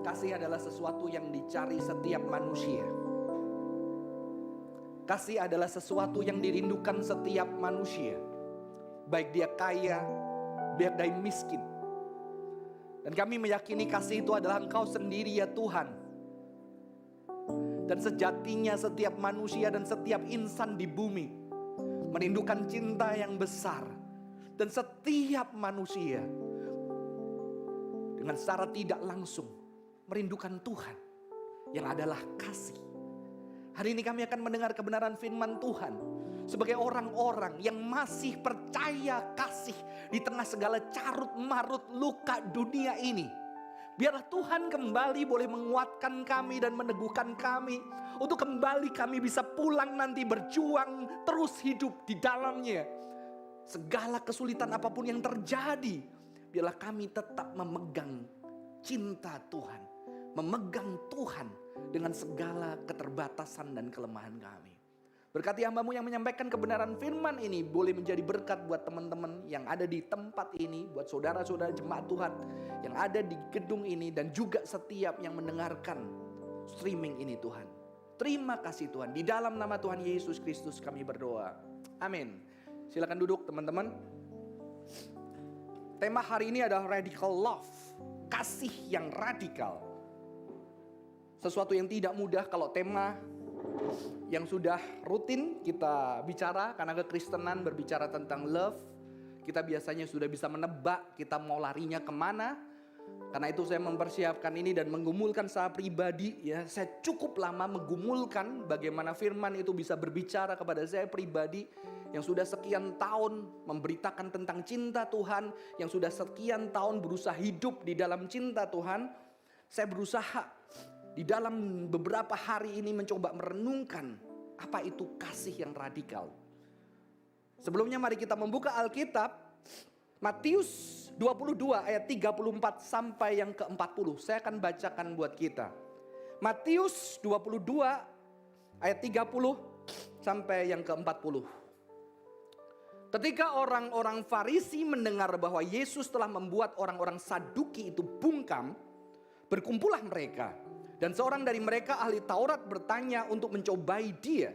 Kasih adalah sesuatu yang dicari setiap manusia. Kasih adalah sesuatu yang dirindukan setiap manusia. Baik dia kaya, baik dia miskin. Dan kami meyakini kasih itu adalah Engkau sendiri ya Tuhan. Dan sejatinya setiap manusia dan setiap insan di bumi merindukan cinta yang besar. Dan setiap manusia dengan secara tidak langsung merindukan Tuhan yang adalah kasih. Hari ini kami akan mendengar kebenaran firman Tuhan sebagai orang-orang yang masih percaya kasih di tengah segala carut marut luka dunia ini. Biarlah Tuhan kembali boleh menguatkan kami dan meneguhkan kami untuk kembali kami bisa pulang nanti berjuang terus hidup di dalamnya. Segala kesulitan apapun yang terjadi, biarlah kami tetap memegang cinta Tuhan, memegang Tuhan dengan segala keterbatasan dan kelemahan kami. Berkati hamba-Mu yang menyampaikan kebenaran firman ini boleh menjadi berkat buat teman-teman yang ada di tempat ini, buat saudara-saudara jemaat Tuhan yang ada di gedung ini, dan juga setiap yang mendengarkan streaming ini Tuhan. Terima kasih Tuhan, di dalam nama Tuhan Yesus Kristus kami berdoa. Amin. Silakan duduk teman-teman. Tema hari ini adalah radical love, kasih yang radikal. Sesuatu yang tidak mudah kalau tema yang sudah rutin kita bicara, karena kekristenan berbicara tentang love. Kita biasanya sudah bisa menebak kita mau larinya kemana. Karena itu saya mempersiapkan ini dan menggumulkan secara pribadi ya. Saya cukup lama menggumulkan bagaimana firman itu bisa berbicara kepada saya pribadi, yang sudah sekian tahun memberitakan tentang cinta Tuhan, yang sudah sekian tahun berusaha hidup di dalam cinta Tuhan. Saya berusaha di dalam beberapa hari ini mencoba merenungkan apa itu kasih yang radikal. Sebelumnya mari kita membuka Alkitab Matius 22 ayat 34 sampai yang ke-40. Saya akan bacakan buat kita. Matius 22 ayat 30 sampai yang ke-40. Ketika orang-orang Farisi mendengar bahwa Yesus telah membuat orang-orang Saduki itu bungkam, berkumpullah mereka. Dan seorang dari mereka ahli Taurat bertanya untuk mencobai dia.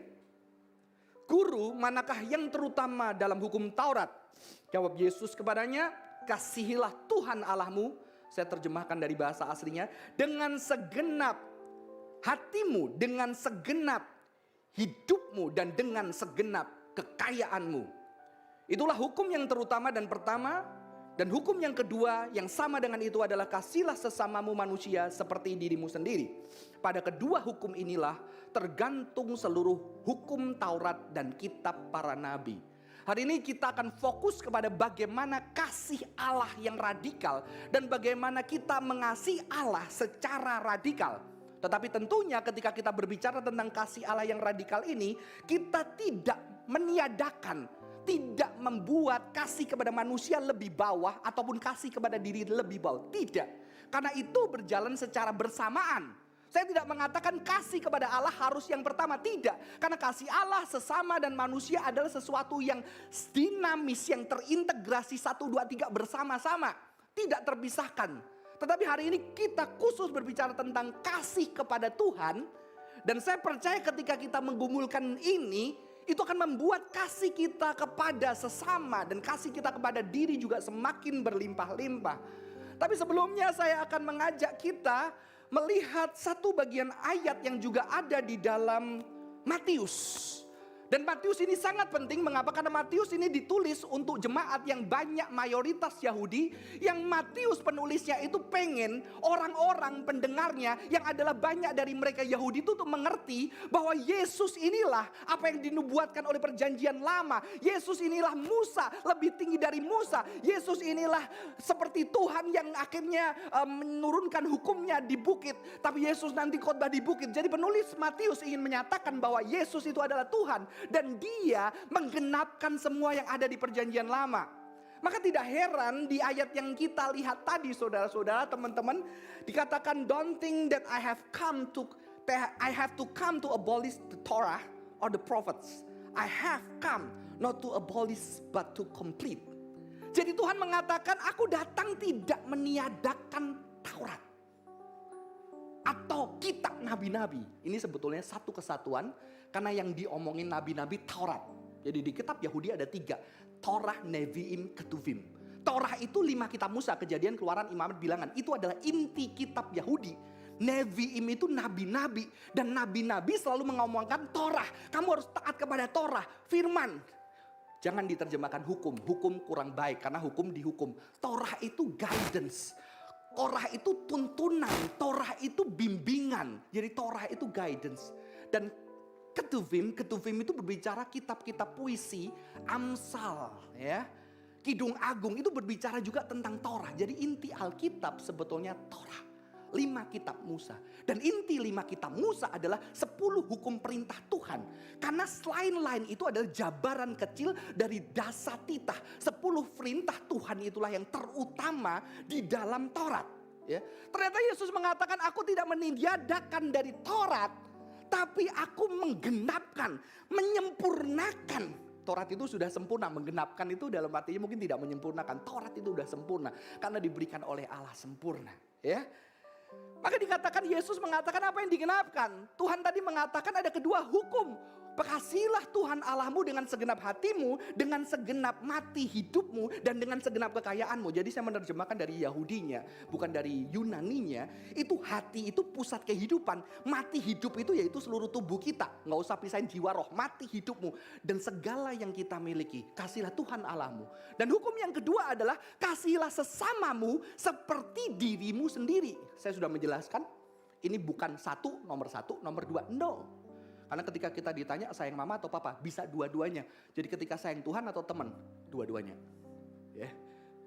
Guru, manakah yang terutama dalam hukum Taurat? Jawab Yesus kepadanya, kasihilah Tuhan Allahmu. Saya terjemahkan dari bahasa aslinya. Dengan segenap hatimu, dengan segenap hidupmu, dan dengan segenap kekayaanmu. Itulah hukum yang terutama dan pertama. Dan hukum yang kedua yang sama dengan itu adalah kasihlah sesamamu manusia seperti dirimu sendiri. Pada kedua hukum inilah tergantung seluruh hukum Taurat dan kitab para nabi. Hari ini kita akan fokus kepada bagaimana kasih Allah yang radikal dan bagaimana kita mengasihi Allah secara radikal. Tetapi tentunya ketika kita berbicara tentang kasih Allah yang radikal ini, kita tidak meniadakan, tidak membuat kasih kepada manusia lebih bawah ataupun kasih kepada diri lebih bawah. Tidak. Karena itu berjalan secara bersamaan. Saya tidak mengatakan kasih kepada Allah harus yang pertama. Tidak. Karena kasih Allah sesama dan manusia adalah sesuatu yang dinamis, yang terintegrasi 1, 2, 3 bersama-sama. Tidak terpisahkan. Tetapi hari ini kita khusus berbicara tentang kasih kepada Tuhan. Dan saya percaya ketika kita menggumulkan ini, itu akan membuat kasih kita kepada sesama dan kasih kita kepada diri juga semakin berlimpah-limpah. Tapi sebelumnya saya akan mengajak kita melihat satu bagian ayat yang juga ada di dalam Matius. Dan Matius ini sangat penting. Mengapa? Karena Matius ini ditulis untuk jemaat yang banyak mayoritas Yahudi. Yang Matius penulisnya itu pengen orang-orang pendengarnya yang adalah banyak dari mereka Yahudi itu untuk mengerti bahwa Yesus inilah apa yang dinubuatkan oleh perjanjian lama. Yesus inilah Musa, lebih tinggi dari Musa. Yesus inilah seperti Tuhan yang akhirnya menurunkan hukumnya di bukit. Tapi Yesus nanti khotbah di bukit. Jadi penulis Matius ingin menyatakan bahwa Yesus itu adalah Tuhan. Dan dia menggenapkan semua yang ada di perjanjian lama. Maka tidak heran di ayat yang kita lihat tadi saudara-saudara, teman-teman, dikatakan don't think that I have to come to abolish the Torah or the prophets. I have come not to abolish but to complete. Jadi Tuhan mengatakan aku datang tidak meniadakan Taurat. atau kitab nabi-nabi. Ini sebetulnya satu kesatuan karena yang diomongin nabi-nabi Taurat. Jadi di kitab Yahudi ada 3, Torah, Nevi'im, Ketuvim. Torah itu 5 kitab Musa, Kejadian, Keluaran, Imamat, Bilangan. Itu adalah inti kitab Yahudi. Nevi'im itu nabi-nabi, dan nabi-nabi selalu mengomongkan Torah. Kamu harus taat kepada Torah, firman. Jangan diterjemahkan hukum. Hukum kurang baik karena hukum dihukum. Torah itu guidance. Torah itu tuntunan, Torah itu bimbingan. Jadi Torah itu guidance. Dan Ketuvim itu berbicara kitab-kitab puisi, Amsal, ya. Kidung Agung itu berbicara juga tentang Torah. Jadi inti Alkitab sebetulnya Torah. 5 kitab Musa. Dan inti 5 kitab Musa adalah 10 hukum perintah Tuhan. Karena selain lain itu adalah jabaran kecil dari dasar titah. 10 perintah Tuhan itulah yang terutama di dalam Taurat. Ya. Ternyata Yesus mengatakan, aku tidak meniadakan dari Taurat, tapi aku menggenapkan, menyempurnakan. Taurat itu sudah sempurna, menggenapkan itu dalam artinya mungkin tidak menyempurnakan. Taurat itu sudah sempurna karena diberikan oleh Allah sempurna. Ya. Maka dikatakan Yesus mengatakan apa yang digenapkan. Tuhan tadi mengatakan ada kedua hukum. Kasihilah Tuhan Allahmu dengan segenap hatimu, dengan segenap mati hidupmu, dan dengan segenap kekayaanmu. Jadi saya menerjemahkan dari Yahudinya, bukan dari Yunaninya. Itu hati itu pusat kehidupan. Mati hidup itu yaitu seluruh tubuh kita. Nggak usah pisahin jiwa roh, mati hidupmu. Dan segala yang kita miliki, kasihlah Tuhan Allahmu. Dan hukum yang kedua adalah kasihilah sesamamu seperti dirimu sendiri. Saya sudah menjelaskan, ini bukan nomor satu, nomor 2, no. Karena ketika kita ditanya sayang mama atau papa, bisa dua-duanya. Jadi ketika sayang Tuhan atau teman, dua-duanya. Ya.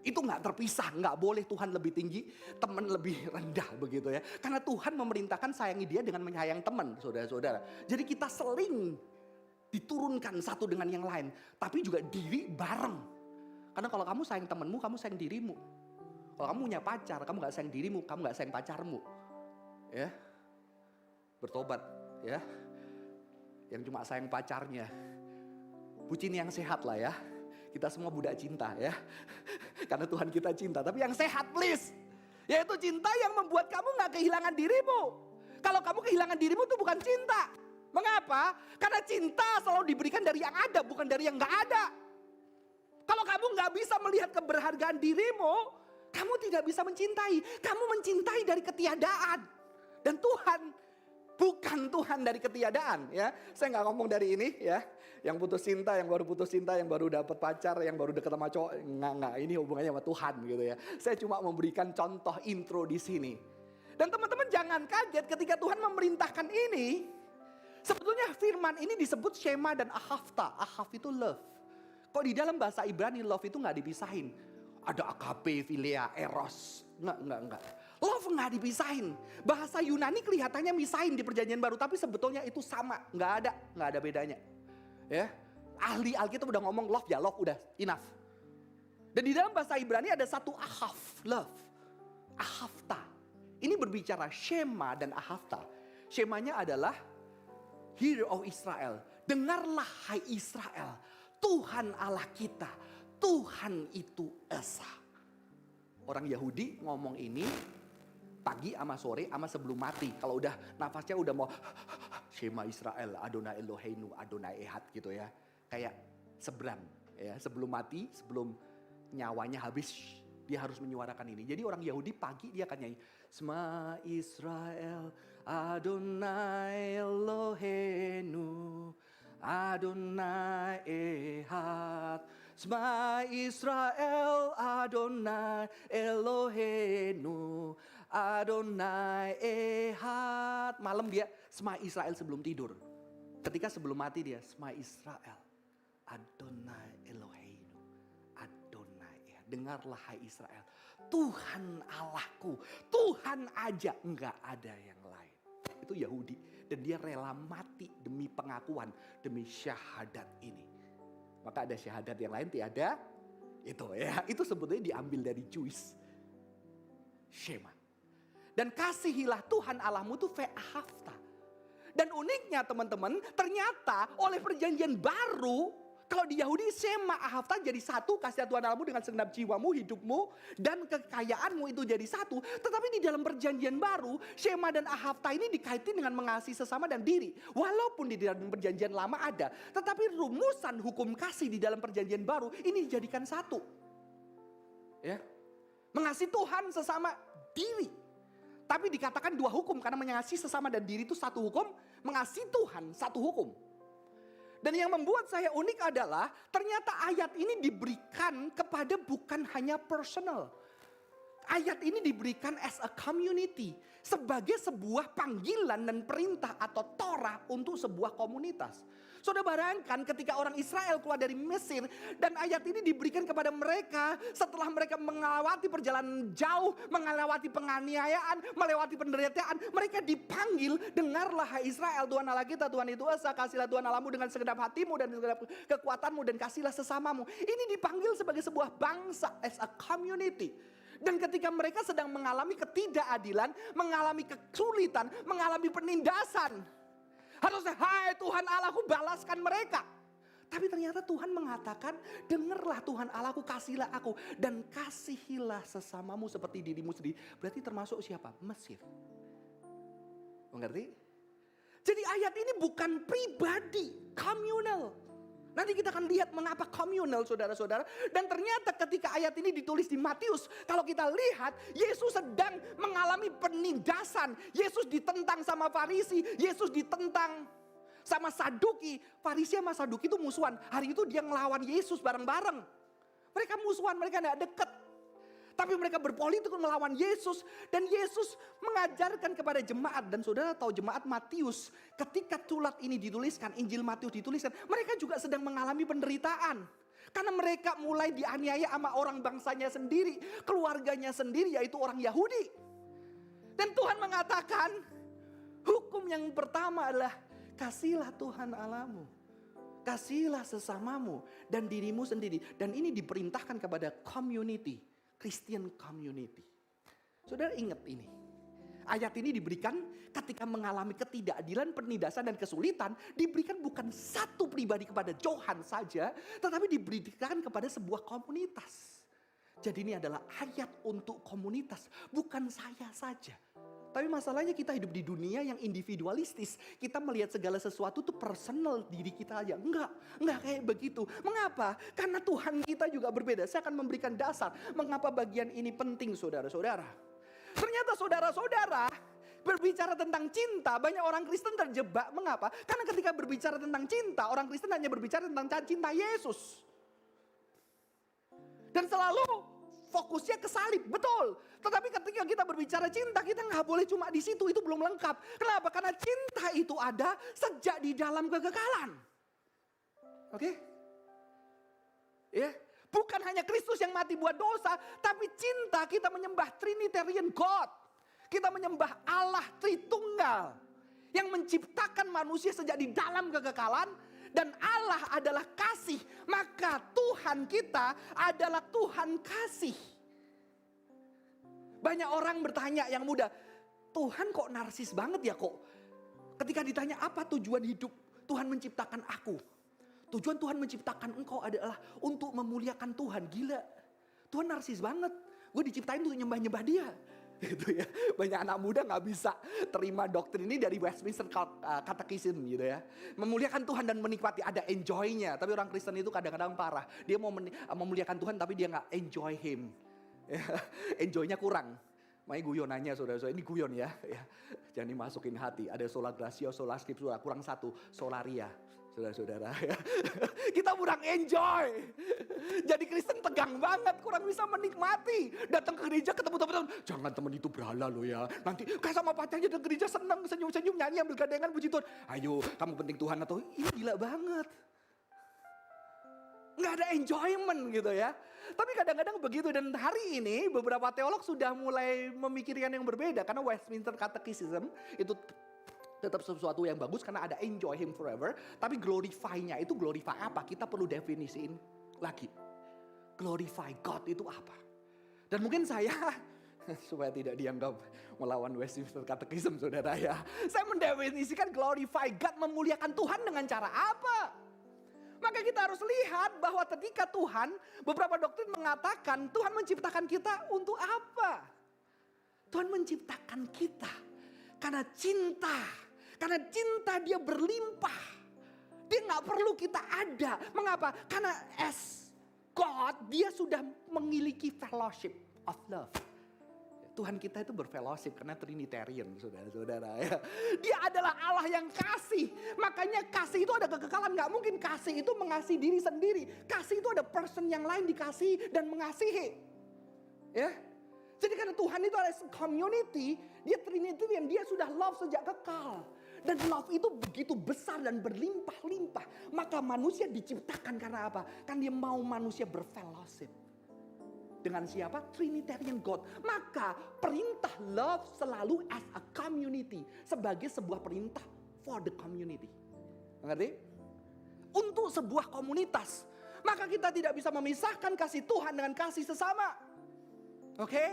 Itu gak terpisah, gak boleh Tuhan lebih tinggi, teman lebih rendah begitu ya. Karena Tuhan memerintahkan sayangi dia dengan menyayang teman, saudara-saudara. Jadi kita seling diturunkan satu dengan yang lain. Tapi juga diri bareng. Karena kalau kamu sayang temanmu, kamu sayang dirimu. Kalau kamu punya pacar, kamu gak sayang dirimu, kamu gak sayang pacarmu. Ya. Bertobat ya. Yang cuma sayang pacarnya. Bucin yang sehat lah ya. Kita semua budak cinta ya. Karena Tuhan kita cinta. Tapi yang sehat please. Yaitu cinta yang membuat kamu gak kehilangan dirimu. Kalau kamu kehilangan dirimu itu bukan cinta. Mengapa? Karena cinta selalu diberikan dari yang ada, bukan dari yang gak ada. Kalau kamu gak bisa melihat keberhargaan dirimu, kamu tidak bisa mencintai. Kamu mencintai dari ketiadaan. Dan Tuhan bukan Tuhan dari ketiadaan ya. Saya nggak ngomong dari ini ya. Yang putus cinta, yang baru putus cinta, yang baru dapat pacar, yang baru deket sama cowok. Nggak. Ini hubungannya sama Tuhan gitu ya. Saya cuma memberikan contoh intro di sini. Dan teman-teman jangan kaget ketika Tuhan memerintahkan ini. Sebetulnya firman ini disebut Shema dan Ahavta. Ahav itu love. Kok di dalam bahasa Ibrani love itu nggak dipisahin. Ada agape, philia, eros. Nggak. Love nggak dipisahin. Bahasa Yunani kelihatannya misahin di perjanjian baru. Tapi sebetulnya itu sama. Nggak ada bedanya. Ya, ahli Alkitab udah ngomong love ya love udah enough. Dan di dalam bahasa Ibrani ada satu ahav, love. Ahavta. Ini berbicara Shema dan Ahavta. Shemanya adalah Hear O Israel. Dengarlah hai Israel. Tuhan Allah kita. Tuhan itu Esa. Orang Yahudi ngomong ini pagi sama sore sama sebelum mati. Kalau udah nafasnya udah mau Shema Israel, Adonai Eloheinu, Adonai Ehad gitu ya. Kayak seberang ya, sebelum mati, sebelum nyawanya habis dia harus menyuarakan ini. Jadi orang Yahudi pagi dia akan nyanyi Shema Israel, Adonai Eloheinu, Adonai Ehad. Shema Israel, Adonai Eloheinu, Adonai Ehad. Malam dia Shema Israel sebelum tidur. Ketika sebelum mati dia Shema Israel, Adonai Eloheinu, Adonai Ehad. Dengarlah hai Israel, Tuhan Allahku, Tuhan aja, enggak ada yang lain. Itu Yahudi dan dia rela mati demi pengakuan, demi syahadat ini. Maka ada syahadat yang lain tiada itu ya. Itu sebetulnya diambil dari Jewish Shema. Dan kasihilah Tuhan Allahmu itu ve'ahavta. Dan uniknya teman-teman, ternyata oleh perjanjian baru Kalau di Yahudi Shema Ahafta jadi satu, kasih Tuhan Allahmu dengan segenap jiwamu, hidupmu, dan kekayaanmu itu jadi satu. Tetapi di dalam perjanjian baru, Shema dan Ahafta ini dikaitin dengan mengasihi sesama dan diri. Walaupun di dalam perjanjian lama ada, tetapi rumusan hukum kasih di dalam perjanjian baru ini dijadikan satu. Ya, mengasihi Tuhan sesama diri. Tapi dikatakan dua hukum karena mengasihi sesama dan diri itu satu hukum, mengasihi Tuhan satu hukum. Dan yang membuat saya unik adalah ternyata ayat ini diberikan kepada bukan hanya personal. Ayat ini diberikan as a community. Sebagai sebuah panggilan dan perintah atau Torah untuk sebuah komunitas. Saudara bayangkan ketika orang Israel keluar dari Mesir. Dan ayat ini diberikan kepada mereka setelah mereka melewati perjalanan jauh. Melewati penganiayaan, melewati penderitaan. Mereka dipanggil, dengarlah hai Israel, Tuhan Allah kita, Tuhan itu esa. Kasihlah Tuhan Allahmu dengan segenap hatimu dan segenap kekuatanmu. Dan kasihlah sesamamu. Ini dipanggil sebagai sebuah bangsa as a community. Dan ketika mereka sedang mengalami ketidakadilan, mengalami kesulitan, mengalami penindasan. Harusnya, hai Tuhan Allahku balaskan mereka. Tapi ternyata Tuhan mengatakan, dengarlah Tuhan Allahku, kasihlah aku. Dan kasihilah sesamamu seperti dirimu sendiri. Berarti termasuk siapa? Mesir. Mengerti? Jadi ayat ini bukan pribadi, communal. Nanti kita akan lihat mengapa communal saudara-saudara. Dan ternyata ketika ayat ini ditulis di Matius. Kalau kita lihat Yesus sedang mengalami penindasan. Yesus ditentang sama Farisi. Yesus ditentang sama Saduki. Farisi sama Saduki itu musuhan. Hari itu dia ngelawan Yesus bareng-bareng. Mereka musuhan, mereka gak deket. Tapi mereka berpolitik melawan Yesus. Dan Yesus mengajarkan kepada jemaat. Dan saudara tahu jemaat Matius. Ketika surat ini dituliskan, Injil Matius dituliskan. Mereka juga sedang mengalami penderitaan. Karena mereka mulai dianiaya sama orang bangsanya sendiri. Keluarganya sendiri, yaitu orang Yahudi. Dan Tuhan mengatakan, hukum yang pertama adalah kasihlah Tuhan Allahmu. Kasihilah sesamamu dan dirimu sendiri. Dan ini diperintahkan kepada community. Christian community. Saudara ingat ini. Ayat ini diberikan ketika mengalami ketidakadilan, penindasan dan kesulitan. Diberikan bukan satu pribadi kepada Johan saja. Tetapi diberikan kepada sebuah komunitas. Jadi ini adalah ayat untuk komunitas. Bukan saya saja. Tapi masalahnya kita hidup di dunia yang individualistis. Kita melihat segala sesuatu itu personal diri kita aja. Enggak kayak begitu. Mengapa? Karena Tuhan kita juga berbeda. Saya akan memberikan dasar. Mengapa bagian ini penting saudara-saudara. Ternyata saudara-saudara berbicara tentang cinta. Banyak orang Kristen terjebak. Mengapa? Karena ketika berbicara tentang cinta. Orang Kristen hanya berbicara tentang cinta Yesus. Dan selalu fokusnya ke salib, betul. Tetapi ketika kita berbicara cinta, kita nggak boleh cuma di situ, itu belum lengkap. Kenapa? Karena cinta itu ada sejak di dalam kekekalan. Oke? Ya, bukan hanya Kristus yang mati buat dosa, tapi cinta kita menyembah Trinitarian God. Kita menyembah Allah Tritunggal yang menciptakan manusia sejak di dalam kekekalan. Dan Allah adalah kasih. Maka Tuhan kita adalah Tuhan kasih. Banyak orang bertanya yang muda. Tuhan kok narsis banget ya kok. Ketika ditanya apa tujuan hidup Tuhan menciptakan aku. Tujuan Tuhan menciptakan engkau adalah untuk memuliakan Tuhan. Gila. Tuhan narsis banget. Gue diciptain untuk nyembah-nyembah dia. Gitu ya. Banyak anak muda gak bisa terima doktrin ini dari Westminster Catechism gitu ya. Memuliakan Tuhan dan menikmati, ada enjoy-nya. Tapi orang Kristen itu kadang-kadang parah. Dia mau memuliakan Tuhan tapi dia gak enjoy him. Enjoy-nya kurang. Makanya guyonannya saudara-saudara, ini guyon ya. Jangan dimasukin hati. Ada sola gratia, sola scriptura, kurang satu, solaria. Saudara-saudara ya. Kita kurang enjoy. Jadi Kristen tegang banget, kurang bisa menikmati. Datang ke gereja ketemu teman-teman, jangan teman itu berhala loh ya. Nanti kayak sama pacarnya datang ke gereja senang, senyum-senyum, nyanyi ambil gandengan puji Tuhan. Ayo kamu penting Tuhan atau ini gila banget. Nggak ada enjoyment gitu ya. Tapi kadang-kadang begitu, dan hari ini beberapa teolog sudah mulai memikirkan yang berbeda. Karena Westminster Catechism itu tetap sesuatu yang bagus karena ada enjoy him forever. Tapi glorify-nya itu glorify apa? Kita perlu definisiin lagi. Glorify God itu apa? Dan mungkin saya supaya tidak dianggap melawan Westminster Catechism saudara ya. Saya mendefinisikan glorify God, memuliakan Tuhan dengan cara apa? Maka kita harus lihat bahwa ketika Tuhan, beberapa doktrin mengatakan Tuhan menciptakan kita untuk apa? Tuhan menciptakan kita karena cinta. Karena cinta dia berlimpah. Dia gak perlu kita ada. Mengapa? Karena as God, dia sudah memiliki fellowship of love. Tuhan kita itu berfellowship karena Trinitarian, saudara-saudara. Ya. Dia adalah Allah yang kasih. Makanya kasih itu ada kekekalan. Gak mungkin kasih itu mengasihi diri sendiri. Kasih itu ada person yang lain dikasihi dan mengasihi. Ya. Jadi karena Tuhan itu adalah community, dia Trinitarian, dia sudah love sejak kekal. Dan love itu begitu besar dan berlimpah-limpah. Maka manusia diciptakan karena apa? Kan dia mau manusia berfellowship. Dengan siapa? Trinitarian God. Maka perintah love selalu as a community. Sebagai sebuah perintah for the community. Mengerti? Untuk sebuah komunitas. Maka kita tidak bisa memisahkan kasih Tuhan dengan kasih sesama. Oke?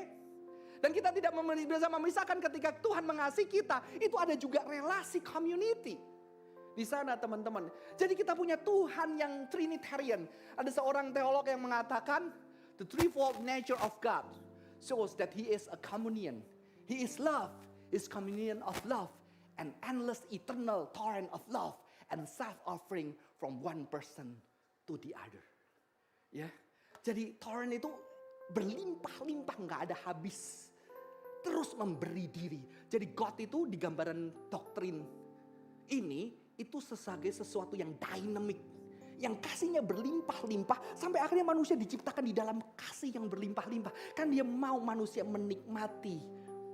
Dan kita tidak bisa memisahkan ketika Tuhan mengasihi kita. Itu ada juga relasi community. Di sana teman-teman. Jadi kita punya Tuhan yang Trinitarian. Ada seorang teolog yang mengatakan, the threefold nature of God shows that He is a communion. He is love, is communion of love, an endless eternal torrent of love, and self-offering from one person to the other. Ya, jadi torrent itu berlimpah-limpah, nggak ada habis, terus memberi diri. Jadi God itu di gambaran doktrin ini itu sebagai sesuatu yang dynamic. Yang kasihnya berlimpah-limpah sampai akhirnya manusia diciptakan di dalam kasih yang berlimpah-limpah. Kan dia mau manusia menikmati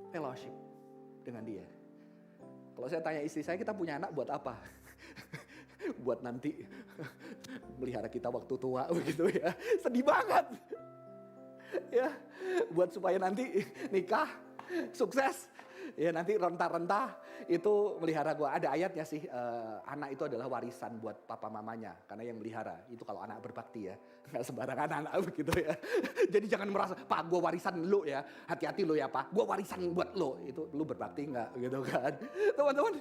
fellowship dengan dia. Kalau saya tanya istri saya, kita punya anak buat apa? Buat nanti melihara kita waktu tua begitu ya. Sedih banget. Ya, buat supaya nanti nikah sukses. Ya nanti rentah-rentah itu melihara gua. Ada ayatnya sih, anak itu adalah warisan buat papa mamanya. Karena yang melihara itu kalau anak berbakti ya. Gak sembarangan anak begitu ya. Jadi jangan merasa, Pak gua warisan lu ya. Hati-hati lu ya Pak, gua warisan buat lu. Itu lu berbakti gak gitu kan. Teman-teman,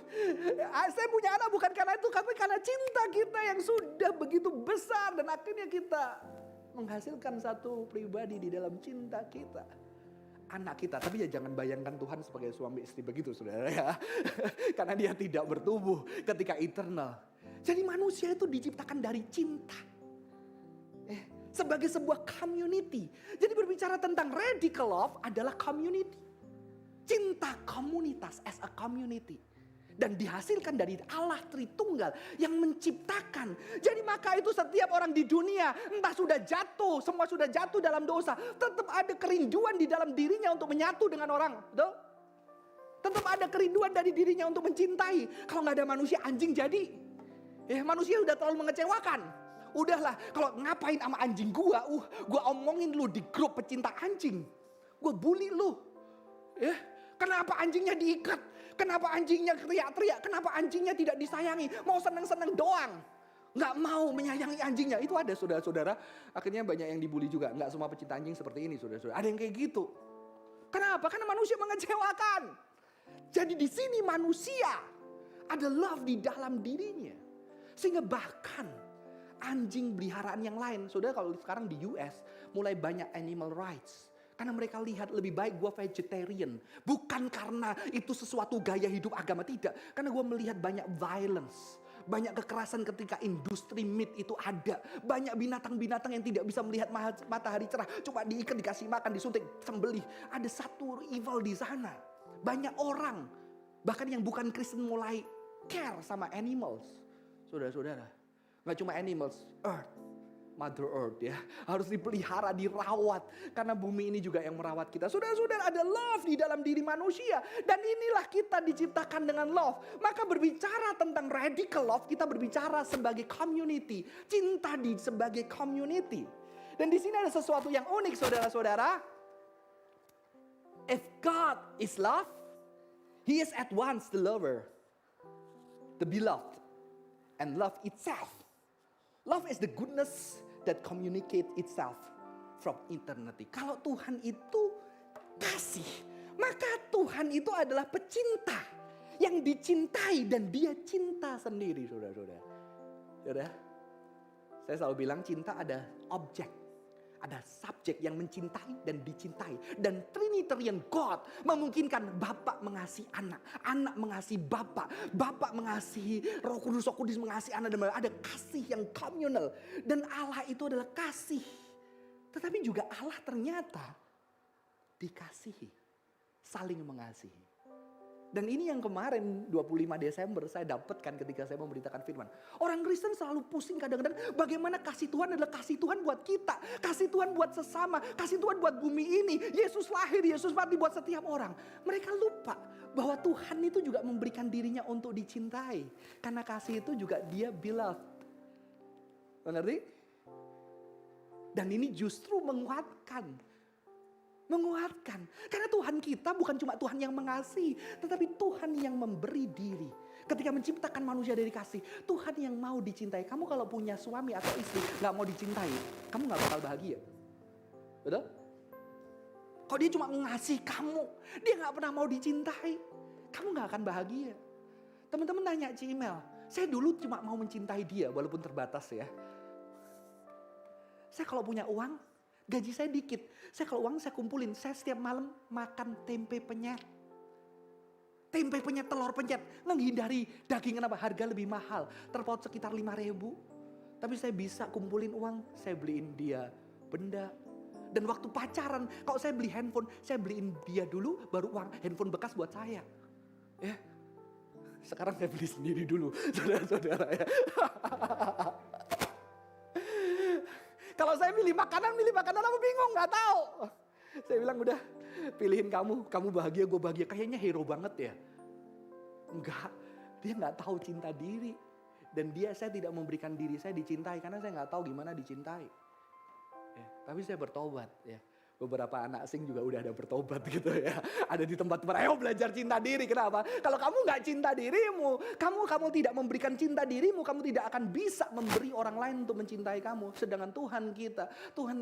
saya punya anak bukan karena itu. Tapi karena cinta kita yang sudah begitu besar. Dan akhirnya kita menghasilkan satu pribadi di dalam cinta kita. Anak kita, tapi ya jangan bayangkan Tuhan sebagai suami istri begitu saudara ya. Karena dia tidak bertumbuh ketika eternal. Jadi manusia itu diciptakan dari cinta. Sebagai sebuah community. Jadi berbicara tentang radical love adalah community. Cinta komunitas as a community. Dan dihasilkan dari Allah Tritunggal yang menciptakan. Jadi maka itu setiap orang di dunia entah sudah jatuh, semua sudah jatuh dalam dosa. Tetap ada kerinduan di dalam dirinya untuk menyatu dengan orang. Betul? Tetap ada kerinduan dari dirinya untuk mencintai. Kalau gak ada manusia, anjing jadi. Manusia udah terlalu mengecewakan. Udahlah, kalau ngapain sama anjing gua omongin lu di grup pecinta anjing. Gua bully lu. Kenapa anjingnya diikat? Kenapa anjingnya teriak-teriak? Kenapa anjingnya tidak disayangi? Mau senang-senang doang. Nggak mau menyayangi anjingnya. Itu ada saudara-saudara. Akhirnya banyak yang dibully juga. Nggak semua pecinta anjing seperti ini saudara-saudara. Ada yang kayak gitu. Kenapa? Karena manusia mengecewakan. Jadi di sini manusia ada love di dalam dirinya. Sehingga bahkan anjing peliharaan yang lain. Saudara kalau sekarang di US mulai banyak animal rights. Karena mereka lihat lebih baik gue vegetarian. Bukan karena itu sesuatu gaya hidup agama, tidak. Karena gue melihat banyak violence. Banyak kekerasan ketika industri meat itu ada. Banyak binatang-binatang yang tidak bisa melihat matahari cerah. Cuma diikat, dikasih makan, disuntik, sembelih. Ada satu evil di sana. Banyak orang, bahkan yang bukan Kristen mulai care sama animals. Saudara-saudara, gak cuma animals, earth. Mother Earth ya, harus dipelihara, dirawat. Karena bumi ini juga yang merawat kita. Saudara-saudara, ada love di dalam diri manusia. Dan inilah kita diciptakan dengan love. Maka berbicara tentang radical love, kita berbicara sebagai community. Cinta sebagai community. Dan di sini ada sesuatu yang unik saudara-saudara. If God is love, He is at once the lover, the beloved, and love itself. Love is the goodness that communicate itself from eternity. Kalau Tuhan itu kasih, maka Tuhan itu adalah pecinta yang dicintai dan dia cinta sendiri, saudara-saudara. Saudara, Saya selalu bilang cinta ada objek, ada subjek yang mencintai dan dicintai. Dan Trinitarian God memungkinkan Bapa mengasihi anak, anak mengasihi Bapa, Bapa mengasihi Roh Kudus, Roh Kudus mengasihi anak. Dan ada kasih yang communal. Dan Allah itu adalah kasih. Tetapi juga Allah ternyata dikasihi, saling mengasihi. Dan ini yang kemarin 25 Desember saya dapatkan ketika saya memberitakan firman. Orang Kristen selalu pusing kadang-kadang bagaimana kasih Tuhan adalah kasih Tuhan buat kita. Kasih Tuhan buat sesama, kasih Tuhan buat bumi ini. Yesus lahir, Yesus mati buat setiap orang. Mereka lupa bahwa Tuhan itu juga memberikan dirinya untuk dicintai. Karena kasih itu juga dia beloved. Mengerti? Dan ini justru menguatkan. Karena Tuhan kita bukan cuma Tuhan yang mengasihi, tetapi Tuhan yang memberi diri. Ketika menciptakan manusia dari kasih, Tuhan yang mau dicintai. Kamu kalau punya suami atau istri gak mau dicintai, kamu gak bakal bahagia. Betul? Kalau dia cuma mengasihi kamu, dia gak pernah mau dicintai, kamu gak akan bahagia. Teman-teman tanya Cimel, saya dulu cuma mau mencintai dia walaupun terbatas ya. Saya kalau punya uang, gaji saya dikit. Saya kalau uang saya kumpulin. Saya setiap malam makan tempe penyet. Tempe penyet, telur penyet. Menghindari daging, kenapa? Harga lebih mahal. Terpaut sekitar 5.000. Tapi saya bisa kumpulin uang. Saya beliin dia benda. Dan waktu pacaran, kalau saya beli handphone, saya beliin dia dulu. Baru uang handphone bekas buat saya. Ya. Sekarang saya beli sendiri dulu. Saudara-saudara ya. Kalau saya milih makanan apa bingung, gak tahu. Saya bilang udah pilihin kamu bahagia, gue bahagia. Kayaknya hero banget ya. Enggak, dia gak tahu cinta diri. Dan saya tidak memberikan diri saya dicintai karena saya gak tahu gimana dicintai. Ya, tapi saya bertobat ya. Beberapa anak asing juga udah ada bertobat gitu ya. Ada di tempat-tempat, ayo belajar cinta diri. Kenapa? Kalau kamu gak cinta dirimu, kamu tidak memberikan cinta dirimu, kamu tidak akan bisa memberi orang lain untuk mencintai kamu. Sedangkan Tuhan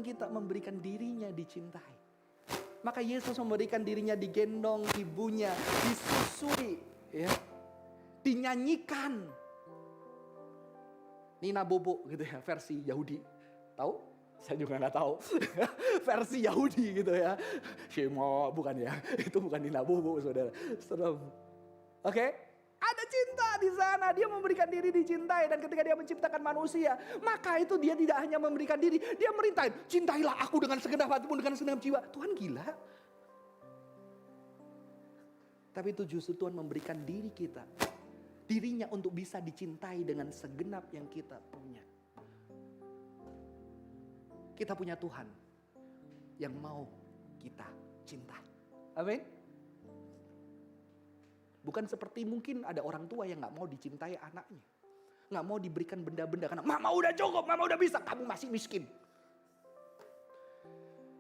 kita memberikan dirinya dicintai. Maka Yesus memberikan dirinya digendong ibunya, disusui, ya, dinyanyikan. Nina Bobo gitu ya, versi Yahudi. Tahu? Saya juga gak tahu. Versi Yahudi gitu ya. Shema bukan ya. Itu bukan Nina Bobo saudara. Serem. Oke. Ada cinta di sana. Dia memberikan diri dicintai. Dan ketika dia menciptakan manusia. Maka itu dia tidak hanya memberikan diri. Dia merintahin. Cintailah aku dengan segenap hatimu, dengan segenap jiwa. Tuhan gila. Tapi itu justru Tuhan memberikan diri kita. Dirinya untuk bisa dicintai dengan segenap yang kita punya. Kita punya Tuhan yang mau kita cintai. Amin. Bukan seperti mungkin ada orang tua yang gak mau dicintai anaknya. Gak mau diberikan benda-benda karena mama udah cukup, mama udah bisa, kamu masih miskin.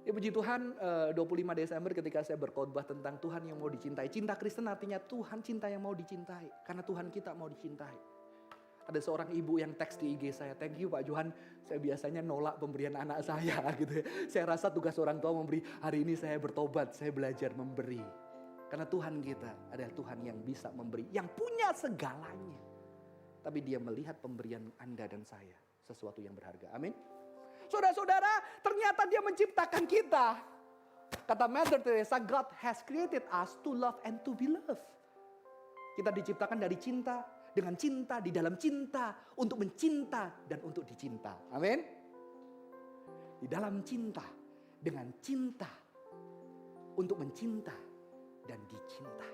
Ya puji Tuhan 25 Desember ketika saya berkhotbah tentang Tuhan yang mau dicintai. Cinta Kristen artinya Tuhan cinta yang mau dicintai. Karena Tuhan kita mau dicintai. Ada seorang ibu yang teks di IG saya, thank you Pak Johan, saya biasanya nolak pemberian anak saya gitu ya. Saya rasa tugas orang tua memberi, hari ini saya bertobat, saya belajar memberi. Karena Tuhan kita adalah Tuhan yang bisa memberi, yang punya segalanya. Tapi dia melihat pemberian Anda dan saya, sesuatu yang berharga, amin. Saudara-saudara, ternyata dia menciptakan kita. Kata Mother Teresa, God has created us to love and to be loved. Kita diciptakan dari cinta, dengan cinta, di dalam cinta, untuk mencinta dan untuk dicinta. Amin. Di dalam cinta, dengan cinta, untuk mencinta dan dicinta.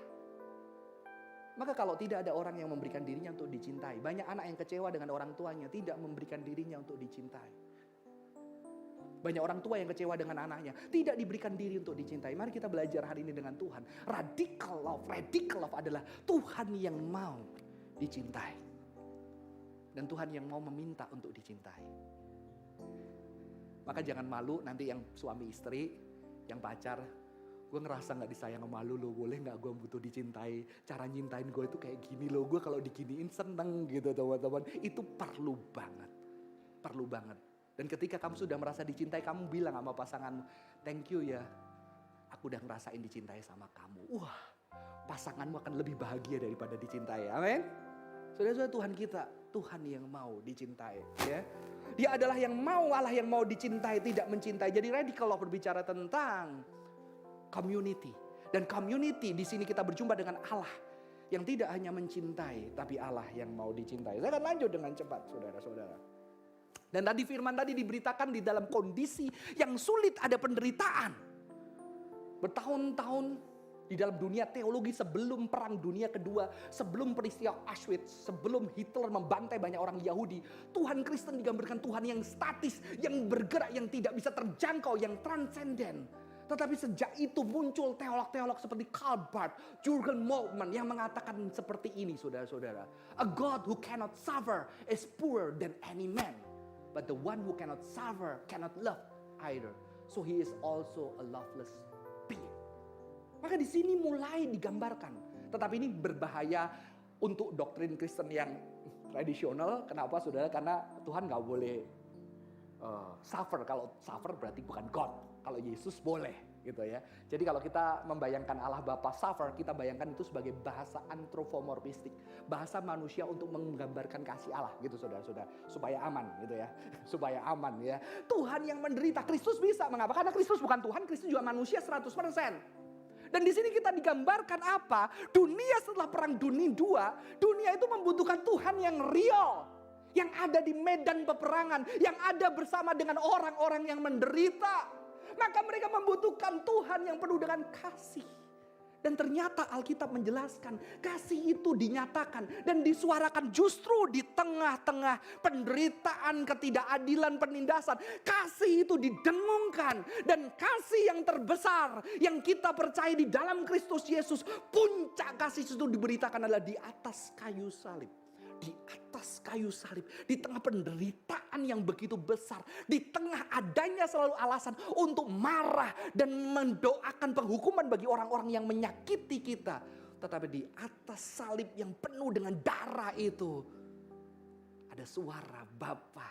Maka kalau tidak ada orang yang memberikan dirinya untuk dicintai, banyak anak yang kecewa dengan orang tuanya, tidak memberikan dirinya untuk dicintai. Banyak orang tua yang kecewa dengan anaknya, tidak diberikan diri untuk dicintai. Mari kita belajar hari ini dengan Tuhan. Radical love adalah Tuhan yang mau dicintai. Dan Tuhan yang mau meminta untuk dicintai. Maka jangan malu nanti yang suami istri, yang pacar, gue ngerasa gak disayang sama lu, boleh gak gue butuh dicintai, cara nyintain gue itu kayak gini loh, gue kalau diginiin seneng gitu teman-teman. Itu perlu banget. Dan ketika kamu sudah merasa dicintai, kamu bilang sama pasanganmu, thank you ya, aku udah ngerasain dicintai sama kamu. Wah, pasanganmu akan lebih bahagia daripada dicintai, amin. Saudara-saudara, Tuhan kita Tuhan yang mau dicintai, ya. Dia adalah yang mau, Allah yang mau dicintai, tidak mencintai. Jadi radical love berbicara tentang community. Dan community di sini kita berjumpa dengan Allah yang tidak hanya mencintai, tapi Allah yang mau dicintai. Saya akan lanjut dengan cepat, saudara-saudara. Dan tadi firman tadi diberitakan di dalam kondisi yang sulit, ada penderitaan. Bertahun-tahun di dalam dunia teologi sebelum perang dunia kedua, sebelum peristiwa Auschwitz, sebelum Hitler membantai banyak orang Yahudi, Tuhan Kristen digambarkan Tuhan yang statis, yang bergerak, yang tidak bisa terjangkau, yang transenden. Tetapi sejak itu muncul teolog-teolog seperti Karl Barth, Jürgen Moltmann yang mengatakan seperti ini, saudara-saudara. A God who cannot suffer is poorer than any man. But the one who cannot suffer cannot love either. So he is also a loveless being. Maka di sini mulai digambarkan. Tetapi ini berbahaya untuk doktrin Kristen yang tradisional. Kenapa, saudara? Karena Tuhan gak boleh suffer. Kalau suffer berarti bukan God. Kalau Yesus boleh, gitu ya. Jadi kalau kita membayangkan Allah Bapa suffer, kita bayangkan itu sebagai bahasa anthropomorphistik, bahasa manusia untuk menggambarkan kasih Allah, gitu saudara-saudara, supaya aman, gitu ya, supaya aman ya. Tuhan yang menderita, Kristus bisa, mengapa? Karena Kristus bukan Tuhan, Kristus juga manusia 100%. Dan di sini kita digambarkan apa? Dunia setelah perang dunia II, dunia itu membutuhkan Tuhan yang real, yang ada di medan peperangan, yang ada bersama dengan orang-orang yang menderita. Maka mereka membutuhkan Tuhan yang penuh dengan kasih. Dan ternyata Alkitab menjelaskan kasih itu dinyatakan dan disuarakan justru di tengah-tengah penderitaan, ketidakadilan, penindasan. Kasih itu didengungkan, dan kasih yang terbesar yang kita percaya di dalam Kristus Yesus, puncak kasih itu diberitakan adalah di atas kayu salib. Di atas kayu salib, di tengah penderitaan yang begitu besar, di tengah adanya selalu alasan untuk marah dan mendoakan penghukuman bagi orang-orang yang menyakiti kita. Tetapi di atas salib yang penuh dengan darah itu, ada suara, Bapa,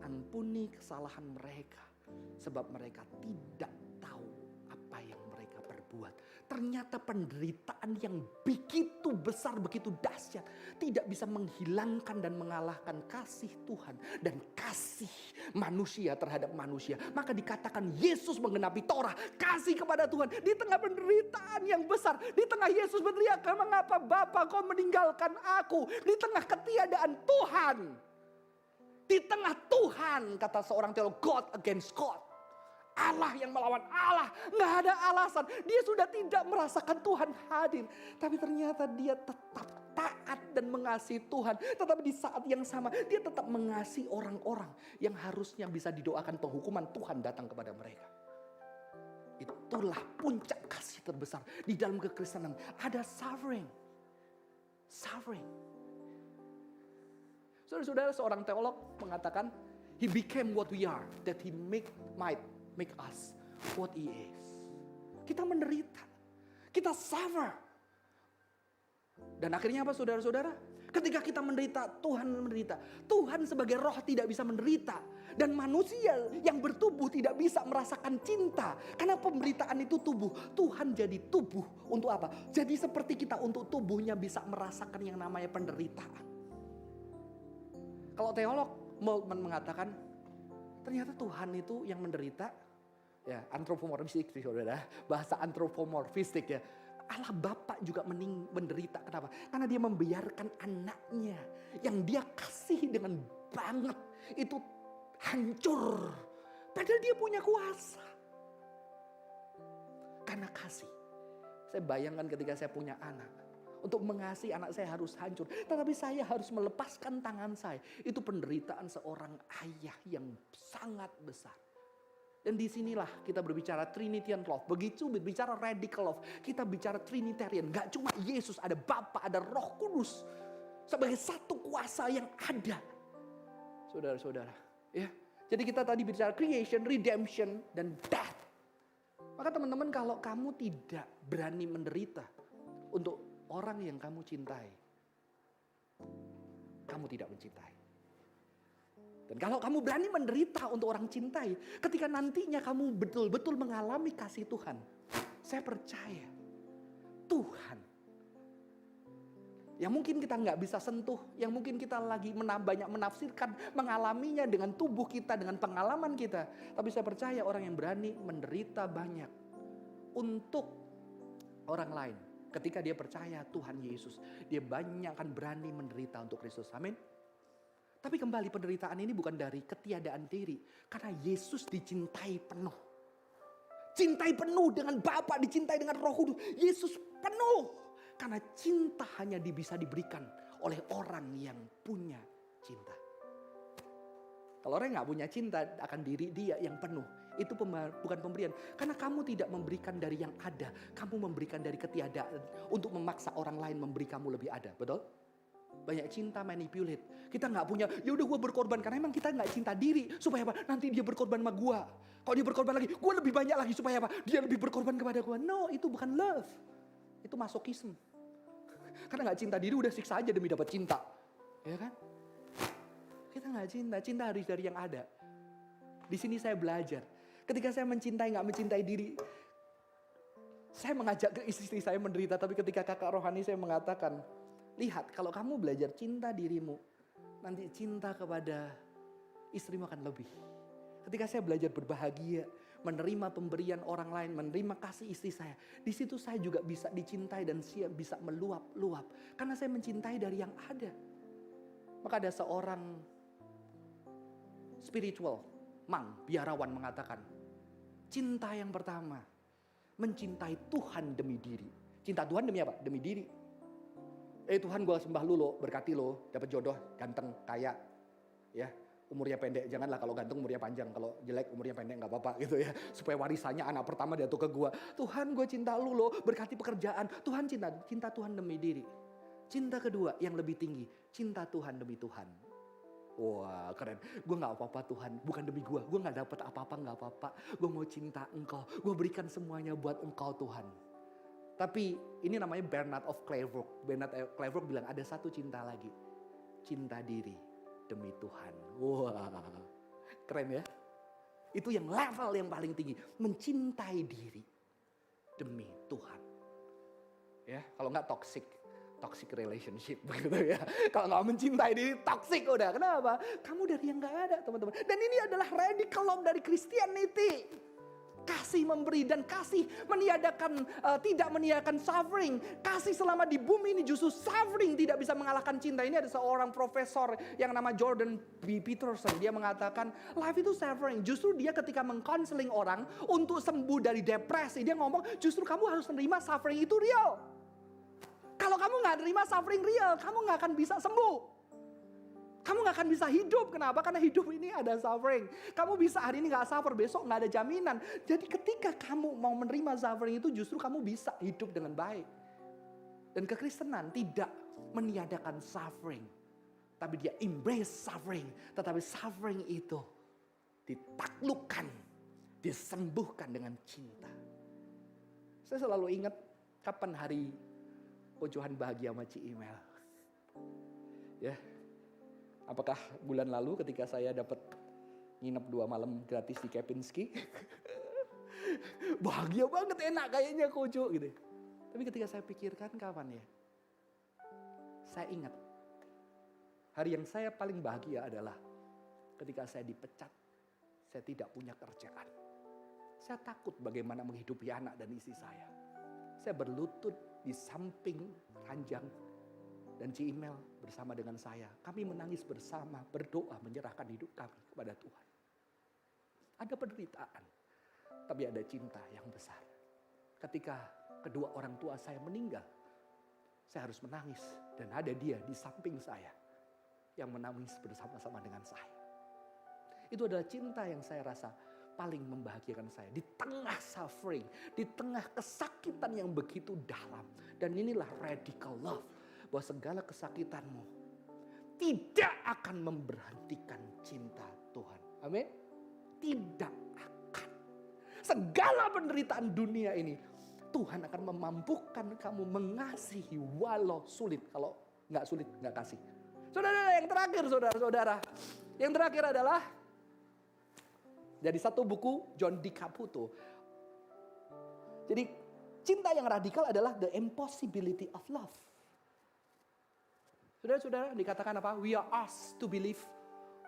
ampuni kesalahan mereka, sebab mereka tidak tahu apa yang mereka perbuat. Ternyata penderitaan yang begitu besar, begitu dahsyat, tidak bisa menghilangkan dan mengalahkan kasih Tuhan dan kasih manusia terhadap manusia. Maka dikatakan Yesus menggenapi Torah, kasih kepada Tuhan di tengah penderitaan yang besar. Di tengah Yesus berteriak, mengapa Bapa kau meninggalkan aku? Di tengah ketiadaan Tuhan, di tengah Tuhan, kata seorang teolog, God against God. Allah yang melawan Allah, nggak ada alasan. Dia sudah tidak merasakan Tuhan hadir, tapi ternyata dia tetap taat dan mengasihi Tuhan. Tetapi di saat yang sama dia tetap mengasihi orang-orang yang harusnya bisa didoakan penghukuman Tuhan datang kepada mereka. Itulah puncak kasih terbesar di dalam kekristenan. Ada suffering. Saudara-saudara, seorang teolog mengatakan, He became what we are, that He might make us what He is. Kita menderita, kita suffer. Dan akhirnya apa, saudara-saudara? Ketika kita menderita, Tuhan menderita. Tuhan sebagai roh tidak bisa menderita. Dan manusia yang bertubuh tidak bisa merasakan cinta. Karena pemberitaan itu tubuh. Tuhan jadi tubuh untuk apa? Jadi seperti kita untuk tubuhnya bisa merasakan yang namanya penderitaan. Kalau teolog Moltmann mengatakan, ternyata Tuhan itu yang menderita, ya antropomorfistik, saudara, bahasa antropomorfistik ya. Allah Bapa juga menderita. Kenapa? Karena dia membiarkan anaknya yang dia kasih dengan banget itu hancur. Padahal dia punya kuasa. Karena kasih. Saya bayangkan ketika saya punya anak. Untuk mengasihi anak saya harus hancur. Tetapi saya harus melepaskan tangan saya. Itu penderitaan seorang ayah yang sangat besar. Dan disinilah kita berbicara Trinitarian love. Begitu berbicara radical love, kita bicara Trinitarian. Gak cuma Yesus, ada Bapa, ada Roh Kudus. Sebagai satu kuasa yang ada. Saudara-saudara. Ya. Jadi kita tadi bicara creation, redemption, dan death. Maka teman-teman, kalau kamu tidak berani menderita untuk orang yang kamu cintai, kamu tidak mencintai. Dan kalau kamu berani menderita untuk orang cintai, ketika nantinya kamu betul-betul mengalami kasih Tuhan, saya percaya Tuhan yang mungkin kita nggak bisa sentuh, yang mungkin kita lagi banyak menafsirkan, mengalaminya dengan tubuh kita, dengan pengalaman kita. Tapi saya percaya orang yang berani menderita banyak untuk orang lain. Ketika dia percaya Tuhan Yesus, dia banyak akan berani menderita untuk Kristus. Amin. Tapi kembali, penderitaan ini bukan dari ketiadaan diri. Karena Yesus dicintai penuh. Cintai penuh dengan Bapa, dicintai dengan Roh Kudus. Yesus penuh. Karena cinta hanya bisa diberikan oleh orang yang punya cinta. Kalau orang nggak punya cinta akan diri dia yang penuh, itu bukan pemberian. Karena kamu tidak memberikan dari yang ada, kamu memberikan dari ketiadaan untuk memaksa orang lain memberi kamu lebih ada, betul? Banyak cinta manipulate. Kita nggak punya, ya udah gue berkorban karena emang kita nggak cinta diri supaya apa? Nanti dia berkorban sama gue. Kalau dia berkorban lagi, gue lebih banyak lagi supaya apa? Dia lebih berkorban kepada gue. No, itu bukan love, itu masokisme. Karena nggak cinta diri udah siksa aja demi dapat cinta, ya kan? Kita nggak cinta, cinta harus dari yang ada. Di sini saya belajar. Ketika saya mencintai, nggak mencintai diri, saya mengajak ke istri saya menderita. Tapi ketika kakak rohani saya mengatakan, lihat kalau kamu belajar cinta dirimu, nanti cinta kepada istrimu akan lebih. Ketika saya belajar berbahagia, menerima pemberian orang lain, menerima kasih istri saya, di situ saya juga bisa dicintai dan siap bisa meluap-luap. Karena saya mencintai dari yang ada. Maka ada seorang spiritual, biarawan mengatakan, cinta yang pertama, mencintai Tuhan demi diri. Cinta Tuhan demi apa? Demi diri. Tuhan, gue sembah lu lo, berkati lo, dapat jodoh, ganteng, kaya, ya, umurnya pendek. Janganlah kalau ganteng umurnya panjang, kalau jelek umurnya pendek nggak apa-apa gitu ya. Supaya warisannya anak pertama jatuh ke gue. Tuhan, gue cinta lu lo, berkati pekerjaan. Tuhan, cinta Tuhan demi diri. Cinta kedua yang lebih tinggi, cinta Tuhan demi Tuhan. Wah, keren. Gue gak apa-apa Tuhan, bukan demi gue gak dapat apa-apa, gak apa-apa. Gue mau cinta Engkau, gue berikan semuanya buat Engkau Tuhan. Tapi ini namanya Bernard of Clairvaux. Bernard of Clairvaux bilang ada satu cinta lagi. Cinta diri demi Tuhan. Wah, keren ya. Itu yang level yang paling tinggi. Mencintai diri demi Tuhan. Ya, kalau gak toxic relationship begitu ya. Kalau nggak mencintai diri, toxic udah. Kenapa? Kamu dari yang nggak ada, teman-teman. Dan ini adalah radical law dari Christianity. Kasih memberi dan kasih meniadakan, tidak meniadakan suffering. Kasih selama di bumi ini justru suffering tidak bisa mengalahkan cinta. Ini ada seorang profesor yang nama Jordan B. Peterson. Dia mengatakan life itu suffering. Justru dia ketika mengkonseling orang untuk sembuh dari depresi, dia ngomong justru kamu harus menerima suffering itu real. Kalau kamu gak terima suffering real, kamu gak akan bisa sembuh. Kamu gak akan bisa hidup. Kenapa? Karena hidup ini ada suffering. Kamu bisa hari ini gak suffer, besok gak ada jaminan. Jadi ketika kamu mau menerima suffering itu justru kamu bisa hidup dengan baik. Dan kekristenan tidak meniadakan suffering. Tapi dia embrace suffering. Tetapi suffering itu ditaklukkan, disembuhkan dengan cinta. Saya selalu ingat kapan hari Pojohan bahagia sama Ci Imel. Ya. Apakah bulan lalu ketika saya dapat nginep 2 malam gratis di Kempinski? Bahagia banget, enak kayaknya Kojo gitu. Tapi ketika saya pikirkan kapan ya? Saya ingat hari yang saya paling bahagia adalah ketika saya dipecat. Saya tidak punya kerjaan. Saya takut bagaimana menghidupi anak dan istri saya. Saya berlutut di samping ranjang dan Ci Imel bersama dengan saya. Kami menangis bersama, berdoa, menyerahkan hidup kami kepada Tuhan. Ada penderitaan, tapi ada cinta yang besar. Ketika kedua orang tua saya meninggal, saya harus menangis dan ada dia di samping saya yang menangis bersama-sama dengan saya. Itu adalah cinta yang saya rasa paling membahagiakan saya. Di tengah suffering, di tengah kesakitan yang begitu dalam. Dan inilah radical love. Bahwa segala kesakitanmu tidak akan memberhentikan cinta Tuhan. Amin. Tidak akan. Segala penderitaan dunia ini, Tuhan akan memampukan kamu mengasihi walau sulit. Kalau nggak sulit, nggak kasih. Saudara, yang terakhir saudara-saudara. Yang terakhir adalah dari satu buku John D. Caputo. Jadi cinta yang radikal adalah the impossibility of love. Saudara-saudara, dikatakan apa? We are asked to believe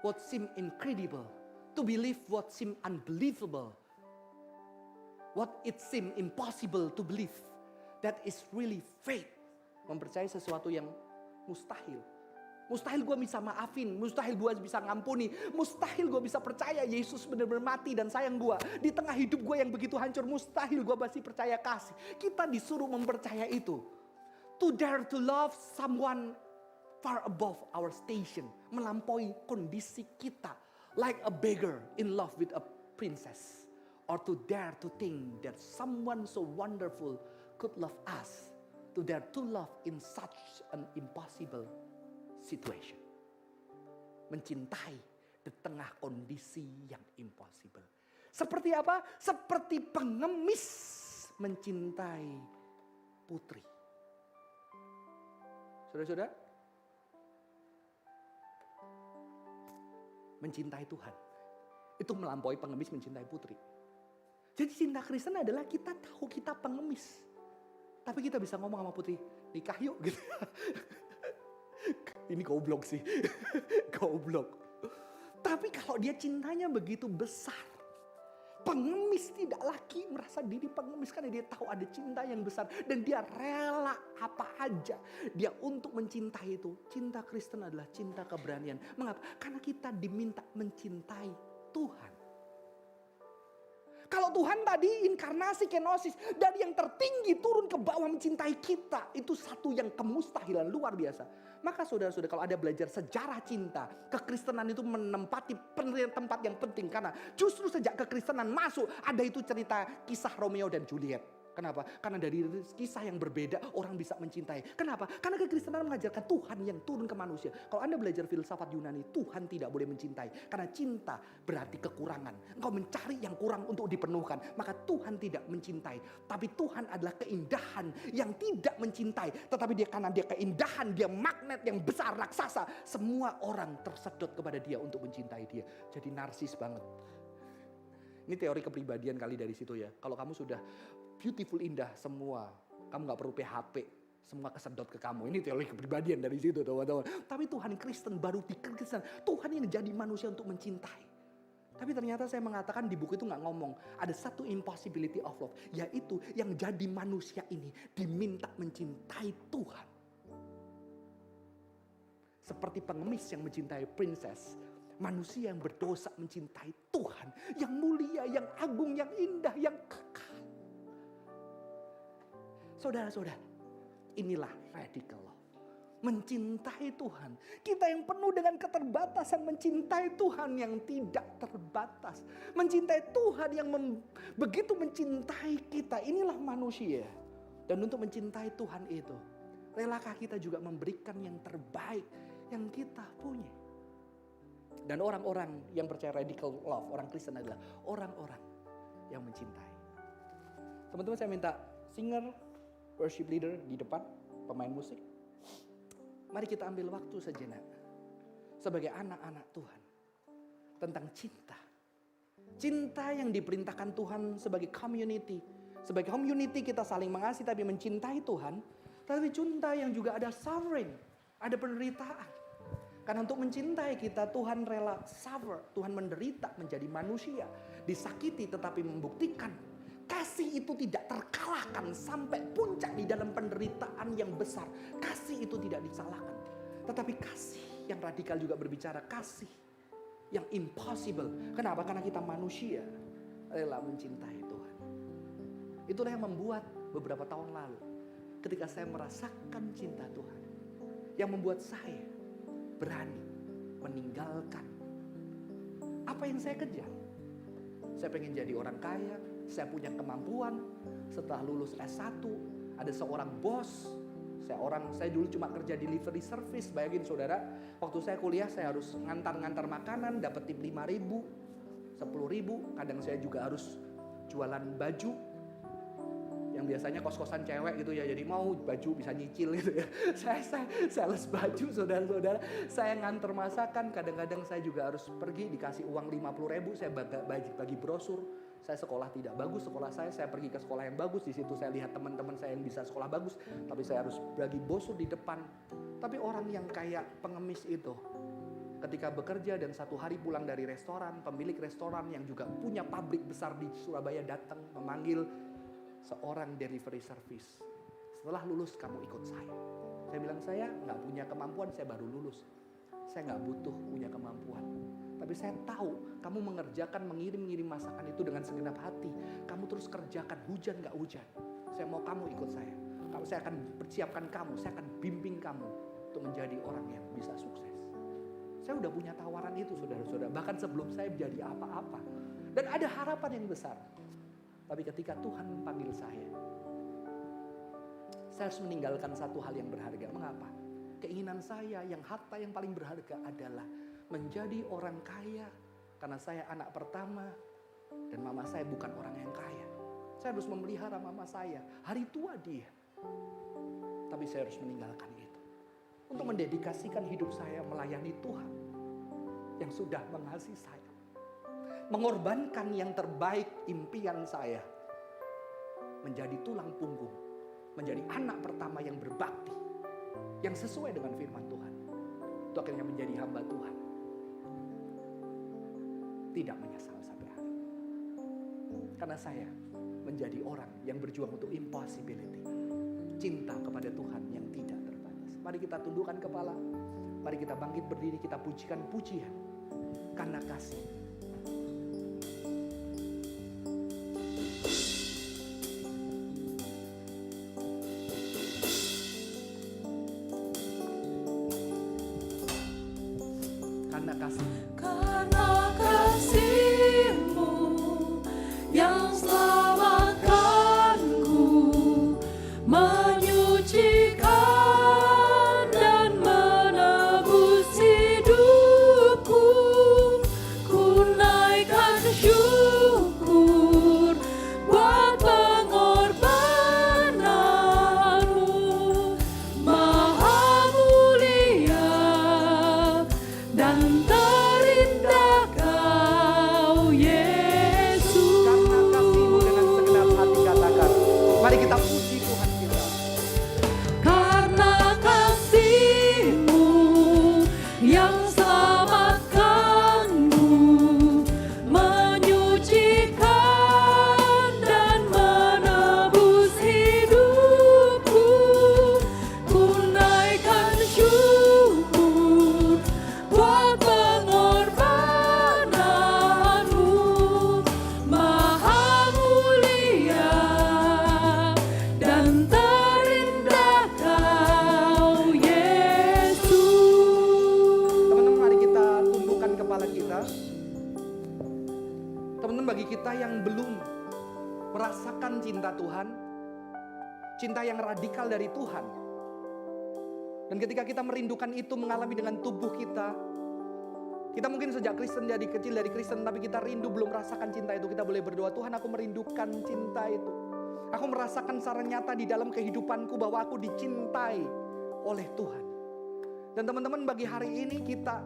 what seem incredible, to believe what seem unbelievable, what it seem impossible to believe. That is really faith. Mempercayai sesuatu yang mustahil. Mustahil gue bisa maafin, mustahil gue bisa ngampuni, mustahil gue bisa percaya Yesus benar-benar mati dan sayang gue. Di tengah hidup gue yang begitu hancur, mustahil gue masih percaya kasih. Kita disuruh mempercaya itu. To dare to love someone far above our station. Melampaui kondisi kita. Like a beggar in love with a princess. Or to dare to think that someone so wonderful could love us. To dare to love in such an impossible situation. Mencintai di tengah kondisi yang impossible. Seperti apa? Seperti pengemis mencintai putri. Saudara-saudara, mencintai Tuhan itu melampaui pengemis mencintai putri. Jadi cinta Kristen adalah kita tahu kita pengemis, tapi kita bisa ngomong sama putri, nikah yuk gitu. Ini goblok sih. Goblok. Tapi kalau dia cintanya begitu besar, pengemis tidak lagi merasa diri pengemis karena dia tahu ada cinta yang besar dan dia rela apa aja dia untuk mencintai itu. Cinta Kristen adalah cinta keberanian. Mengapa? Karena kita diminta mencintai Tuhan. Kalau Tuhan tadi inkarnasi kenosis dari yang tertinggi turun ke bawah mencintai kita, itu satu yang kemustahilan luar biasa. Maka saudara-saudara, kalau ada belajar sejarah cinta, kekristenan itu menempati tempat yang penting. Karena justru sejak kekristenan masuk, ada itu cerita kisah Romeo dan Juliet. Kenapa? Karena dari kisah yang berbeda orang bisa mencintai. Kenapa? Karena kekristenan mengajarkan Tuhan yang turun ke manusia. Kalau Anda belajar filsafat Yunani, Tuhan tidak boleh mencintai. Karena cinta berarti kekurangan. Engkau mencari yang kurang untuk dipenuhkan. Maka Tuhan tidak mencintai. Tapi Tuhan adalah keindahan yang tidak mencintai. Tetapi dia karena dia keindahan, dia magnet yang besar, raksasa. Semua orang tersedot kepada dia untuk mencintai dia. Jadi narsis banget. Ini teori kepribadian kali dari situ ya. Kalau kamu sudah beautiful, indah semua, kamu gak perlu PHP, semua kesedot ke kamu. Ini teori kepribadian dari situ teman-teman. Tapi Tuhan Kristen baru di Kristen, Tuhan yang jadi manusia untuk mencintai. Tapi ternyata saya mengatakan di buku itu gak ngomong ada satu impossibility of love, yaitu yang jadi manusia ini diminta mencintai Tuhan. Seperti pengemis yang mencintai princess, manusia yang berdosa mencintai Tuhan, yang mulia, yang agung, yang indah, yang kekal. Saudara-saudara, inilah radical love. Mencintai Tuhan. Kita yang penuh dengan keterbatasan mencintai Tuhan yang tidak terbatas. Mencintai Tuhan yang begitu mencintai kita. Inilah manusia. Dan untuk mencintai Tuhan itu, relakah kita juga memberikan yang terbaik yang kita punya. Dan orang-orang yang percaya radical love, orang Kristen adalah orang-orang yang mencintai. Teman-teman, saya minta singer, worship leader di depan, pemain musik. Mari kita ambil waktu sejenak sebagai anak-anak Tuhan tentang cinta. Cinta yang diperintahkan Tuhan sebagai community. Sebagai community kita saling mengasihi tapi mencintai Tuhan. Tapi cinta yang juga ada suffering, ada penderitaan. Karena untuk mencintai kita Tuhan rela suffer, Tuhan menderita menjadi manusia, disakiti tetapi membuktikan kasih itu tidak terkalahkan sampai puncak di dalam penderitaan yang besar. Kasih itu tidak disalahkan. Tetapi kasih yang radikal juga berbicara kasih yang impossible. Kenapa? Karena kita manusia rela mencintai Tuhan. Itulah yang membuat beberapa tahun lalu ketika saya merasakan cinta Tuhan, yang membuat saya berani meninggalkan apa yang saya kejar. Saya pengen jadi orang kaya. Saya punya kemampuan. Setelah lulus S1, ada seorang bos. Saya dulu cuma kerja delivery service. Bayangin saudara, waktu saya kuliah saya harus ngantar-ngantar makanan, dapat tip 5.000, 10.000. Kadang saya juga harus jualan baju. Yang biasanya kos-kosan cewek gitu ya. Jadi mau baju bisa nyicil gitu ya. Saya sales baju saudara-saudara. Saya ngantar masakan. Kadang-kadang saya juga harus pergi dikasih uang 50.000. Saya bagi brosur. Saya sekolah tidak bagus, sekolah saya pergi ke sekolah yang bagus, di situ saya lihat teman-teman saya yang bisa sekolah bagus, tapi saya harus bagi bosur di depan. Tapi orang yang kayak pengemis itu, ketika bekerja dan satu hari pulang dari restoran, pemilik restoran yang juga punya pabrik besar di Surabaya datang memanggil seorang delivery service. Setelah lulus kamu ikut saya. Saya bilang saya nggak punya kemampuan, saya baru lulus. Saya nggak butuh punya kemampuan. Tapi saya tahu kamu mengerjakan, mengirim-ngirim masakan itu dengan segenap hati. Kamu terus kerjakan, hujan gak hujan. Saya mau kamu ikut saya. Saya akan persiapkan kamu, saya akan bimbing kamu untuk menjadi orang yang bisa sukses. Saya udah punya tawaran itu saudara-saudara. Bahkan sebelum saya menjadi apa-apa. Dan ada harapan yang besar. Tapi ketika Tuhan memanggil saya harus meninggalkan satu hal yang berharga. Mengapa? Keinginan saya yang harta yang paling berharga adalah menjadi orang kaya, karena saya anak pertama dan mama saya bukan orang yang kaya. Saya harus memelihara mama saya, hari tua dia. Tapi saya harus meninggalkan itu untuk mendedikasikan hidup saya melayani Tuhan yang sudah mengasihi saya. Mengorbankan yang terbaik impian saya menjadi tulang punggung, menjadi anak pertama yang berbakti, yang sesuai dengan firman Tuhan. Itu akhirnya menjadi hamba Tuhan. Tidak menyesal sampai hari. Karena saya menjadi orang yang berjuang untuk impossibility. Cinta kepada Tuhan yang tidak terbatas. Mari kita tundukkan kepala. Mari kita bangkit berdiri, kita pujikan pujian. Karena kasih. Karena kasih. Karena kasih-Mu yang selamatkanku, menyucikan dan menebus hidupku, ku naikkan syukur buat pengorbanan-Mu, Maha mulia dan terindah Kau, Yesus. Karena kasih-Mu dengan segenap hati katakan. Mari kita puji Tuhan kita. Karena kasih-Mu yang selamatkanku, menyucikan dan menebus hidupku, ku naikkan syukur buat pengorbanan-Mu, Maha mulia dan terindah Kau, Yesus. Teman-teman, mari kita tundukkan kepala kita. Teman-teman, bagi kita yang belum merasakan cinta Tuhan, cinta yang radikal dari Tuhan, dan ketika kita merindukan itu mengalami dengan tubuh kita mungkin sejak Kristen, jadi kecil dari Kristen, tapi kita rindu belum merasakan cinta itu. Kita boleh berdoa, Tuhan, aku merindukan cinta itu. Aku merasakan secara nyata di dalam kehidupanku bahwa aku dicintai oleh Tuhan. Dan teman-teman, bagi hari ini kita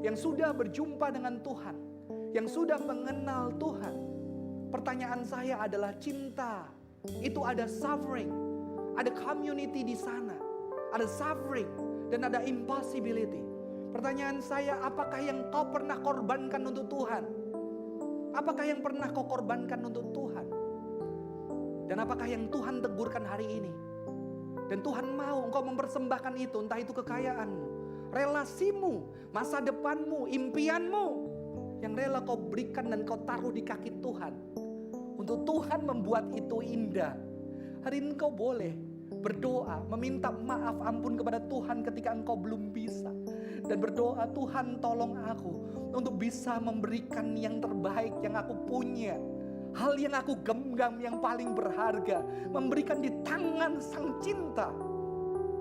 yang sudah berjumpa dengan Tuhan, yang sudah mengenal Tuhan, pertanyaan saya adalah cinta itu ada suffering, ada community di sana, ada suffering dan ada impossibility. Pertanyaan saya, apakah yang kau pernah korbankan untuk Tuhan? Apakah yang pernah kau korbankan untuk Tuhan? Dan apakah yang Tuhan tegurkan hari ini? Dan Tuhan mau engkau mempersembahkan itu, entah itu kekayaanmu, relasimu, masa depanmu, impianmu, yang rela kau berikan dan kau taruh di kaki Tuhan. Untuk Tuhan membuat itu indah. Hari ini engkau boleh berdoa, meminta maaf ampun kepada Tuhan ketika engkau belum bisa. Dan berdoa, Tuhan tolong aku untuk bisa memberikan yang terbaik yang aku punya. Hal yang aku genggam yang paling berharga. Memberikan di tangan Sang Cinta.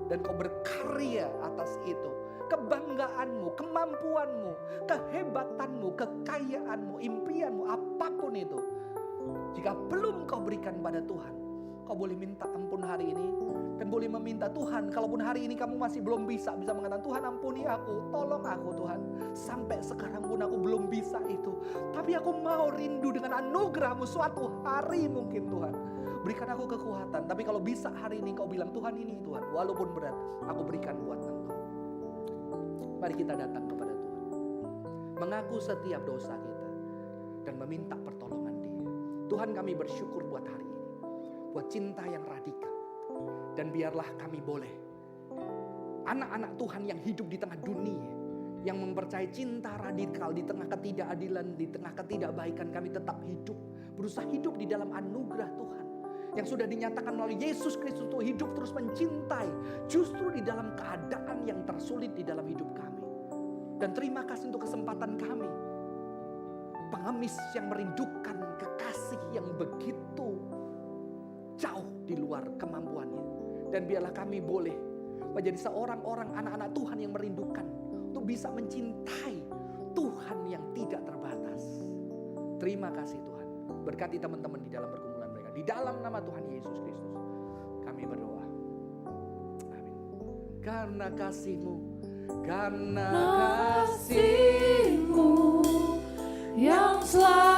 Dan kau berkarya atas itu. Kebanggaanmu, kemampuanmu, kehebatanmu, kekayaanmu, impianmu, apapun itu. Jika belum kau berikan pada Tuhan, Kau boleh minta ampun hari ini. Dan boleh meminta, Tuhan, kalaupun hari ini kamu masih belum bisa mengatakan, Tuhan ampuni aku, tolong aku Tuhan. Sampai sekarang pun aku belum bisa itu. Tapi aku mau rindu dengan anugerah-Mu suatu hari mungkin Tuhan. Berikan aku kekuatan. Tapi kalau bisa hari ini kau bilang, Tuhan ini Tuhan, walaupun berat, aku berikan buat Engkau. Mari kita datang kepada Tuhan. Mengaku setiap dosa kita. Dan meminta pertolongan Dia. Tuhan, kami bersyukur buat hari ini. Buat cinta yang radikal. Dan biarlah kami boleh, anak-anak Tuhan yang hidup di tengah dunia, yang mempercayai cinta radikal di tengah ketidakadilan, di tengah ketidakbaikan, kami tetap hidup. Berusaha hidup di dalam anugerah Tuhan. Yang sudah dinyatakan melalui Yesus Kristus untuk hidup terus mencintai. Justru di dalam keadaan yang tersulit di dalam hidup kami. Dan terima kasih untuk kesempatan kami. Pengemis yang merindukan kekasih yang begitu jauh di luar kemampuannya. Dan biarlah kami boleh menjadi seorang anak-anak Tuhan yang merindukan untuk bisa mencintai Tuhan yang tidak terbatas. Terima kasih Tuhan. Berkati teman-teman di dalam pergumulan mereka. Di dalam nama Tuhan Yesus Kristus kami berdoa. Amin. Karena kasih-Mu, karena kasih-Mu Kasih-Mu yang selalu